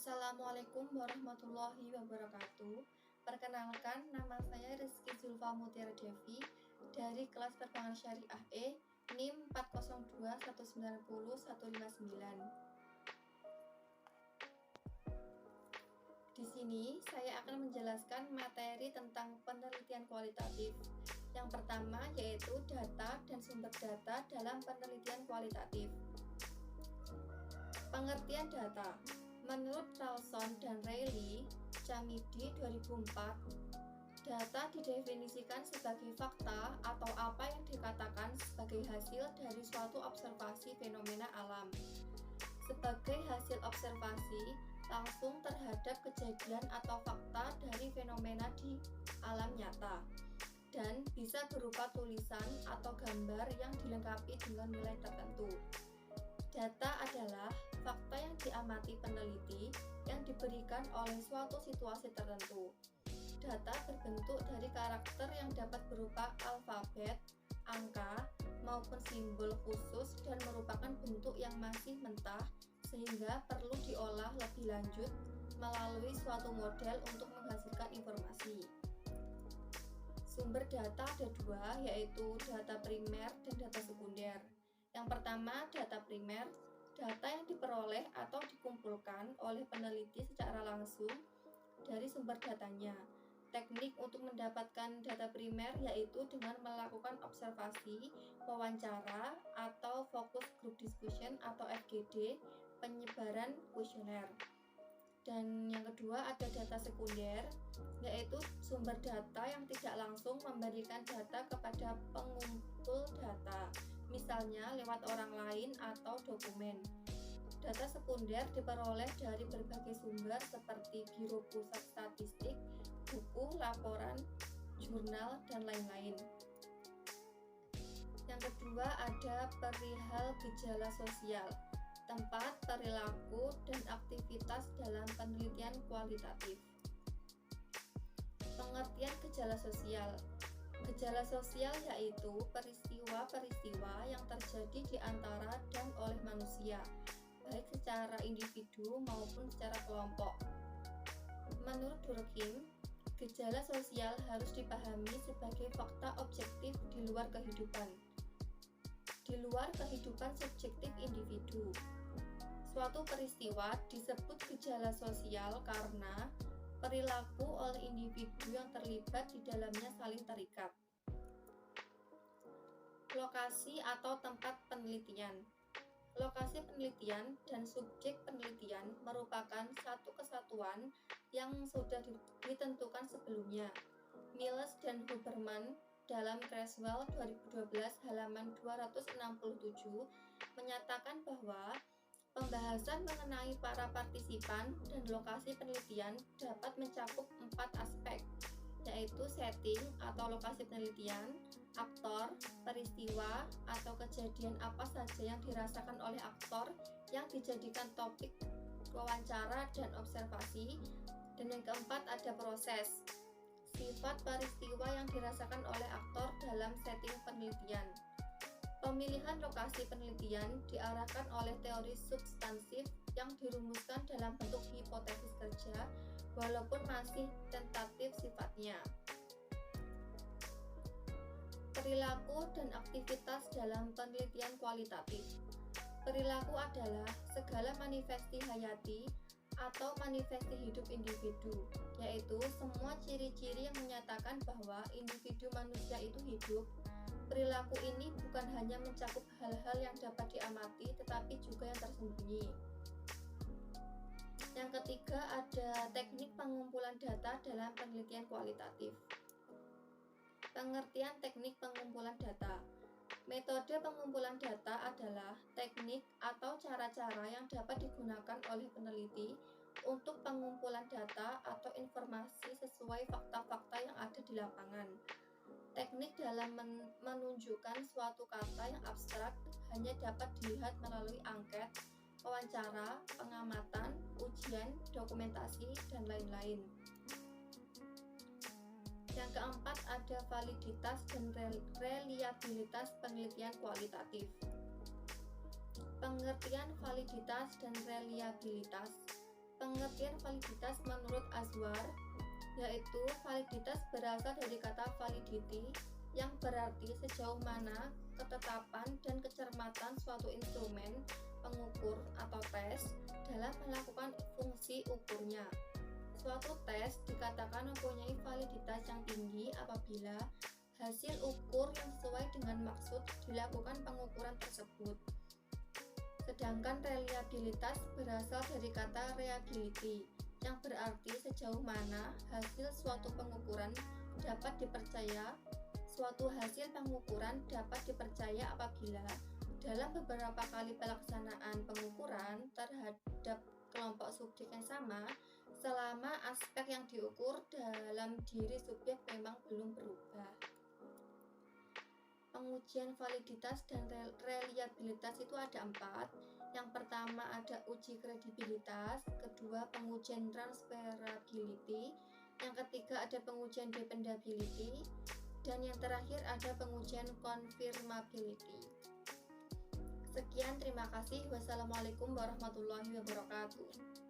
Assalamualaikum warahmatullahi wabarakatuh. Perkenalkan, nama saya Rizky Zulfa Mutiara Devi dari kelas Perbankan Syariah E, NIM 402190159. Di sini saya akan menjelaskan materi tentang penelitian kualitatif. Yang pertama yaitu data dan sumber data dalam penelitian kualitatif. Pengertian data. Menurut Ralston dan Reilly, Chamidi 2004, data didefinisikan sebagai fakta atau apa yang dikatakan sebagai hasil dari suatu observasi fenomena alam. Sebagai hasil observasi langsung terhadap kejadian atau fakta dari fenomena di alam nyata, dan bisa berupa tulisan atau gambar yang dilengkapi dengan nilai tertentu. Data adalah fakta yang diamati peneliti yang diberikan oleh suatu situasi tertentu. Data berbentuk dari karakter yang dapat berupa alfabet, angka, maupun simbol khusus dan merupakan bentuk yang masih mentah sehingga perlu diolah lebih lanjut melalui suatu model untuk menghasilkan informasi. Sumber data ada dua, yaitu data primer dan data sekunder. Yang pertama, data primer, data yang diperoleh atau dikumpulkan oleh peneliti secara langsung dari sumber datanya. Teknik untuk mendapatkan data primer yaitu dengan melakukan observasi, wawancara, atau focus group discussion atau FGD, penyebaran kuesioner. Dan yang kedua ada data sekunder, yaitu sumber data yang tidak langsung memberikan data kepada pengumpul data, misalnya lewat orang lain atau dokumen. Data sekunder diperoleh dari berbagai sumber seperti Biro Pusat Statistik, buku, laporan, jurnal, dan lain-lain. Yang kedua ada perihal gejala sosial, tempat, perilaku, dan aktivitas dalam penelitian kualitatif. Pengertian gejala sosial. Gejala sosial yaitu peristiwa-peristiwa yang terjadi di antara dan oleh manusia, baik secara individu maupun secara kelompok. Menurut Durkheim, gejala sosial harus dipahami sebagai fakta objektif di luar kehidupan subjektif individu. Suatu peristiwa disebut gejala sosial karena perilaku oleh individu yang terlibat di dalamnya saling terikat. Lokasi atau tempat penelitian. Lokasi penelitian dan subjek penelitian merupakan satu kesatuan yang sudah ditentukan sebelumnya. Miles dan Huberman dalam Creswell 2012 halaman 267 menyatakan bahwa pembahasan mengenai para partisipan dan lokasi penelitian dapat mencakup 4 aspek, yaitu setting atau lokasi penelitian, aktor, peristiwa atau kejadian apa saja yang dirasakan oleh aktor yang dijadikan topik wawancara dan observasi, dan yang keempat ada proses, sifat peristiwa yang dirasakan oleh aktor dalam setting penelitian. Pemilihan lokasi penelitian diarahkan oleh teori substansif yang dirumuskan dalam bentuk hipotesis kerja, walaupun masih tentatif sifatnya. Perilaku dan aktivitas dalam penelitian kualitatif. Perilaku adalah segala manifesti hayati atau manifesti hidup individu, yaitu semua ciri-ciri yang menyatakan bahwa individu manusia itu hidup. Perilaku ini bukan hanya mencakup hal-hal yang dapat diamati, tetapi juga yang tersembunyi. Yang ketiga ada teknik pengumpulan data dalam penelitian kualitatif. Pengertian teknik pengumpulan data. Metode pengumpulan data adalah teknik atau cara-cara yang dapat digunakan oleh peneliti untuk pengumpulan data atau informasi sesuai fakta-fakta yang ada di lapangan. Teknik dalam menunjukkan suatu kata yang abstrak hanya dapat dilihat melalui angket, wawancara, pengamatan, ujian, dokumentasi, dan lain-lain. Yang keempat ada validitas dan reliabilitas penelitian kualitatif. Pengertian validitas dan reliabilitas. Pengertian validitas menurut Azwar yaitu validitas berasal dari kata validity yang berarti sejauh mana ketetapan dan kecermatan suatu instrumen pengukur atau tes dalam melakukan fungsi ukurnya. Suatu tes dikatakan mempunyai validitas yang tinggi apabila hasil ukur yang sesuai dengan maksud dilakukan pengukuran tersebut. Sedangkan reliabilitas berasal dari kata reliability yang berarti sejauh mana hasil suatu pengukuran dapat dipercaya. Suatu hasil pengukuran dapat dipercaya apabila dalam beberapa kali pelaksanaan pengukuran terhadap kelompok subjek yang sama, selama aspek yang diukur dalam diri subjek memang belum berubah. Pengujian validitas dan reliabilitas itu ada 4. Yang pertama ada uji kredibilitas, kedua pengujian transferability, yang ketiga ada pengujian dependability, dan yang terakhir ada pengujian confirmability. Sekian, terima kasih. Wassalamualaikum warahmatullahi wabarakatuh.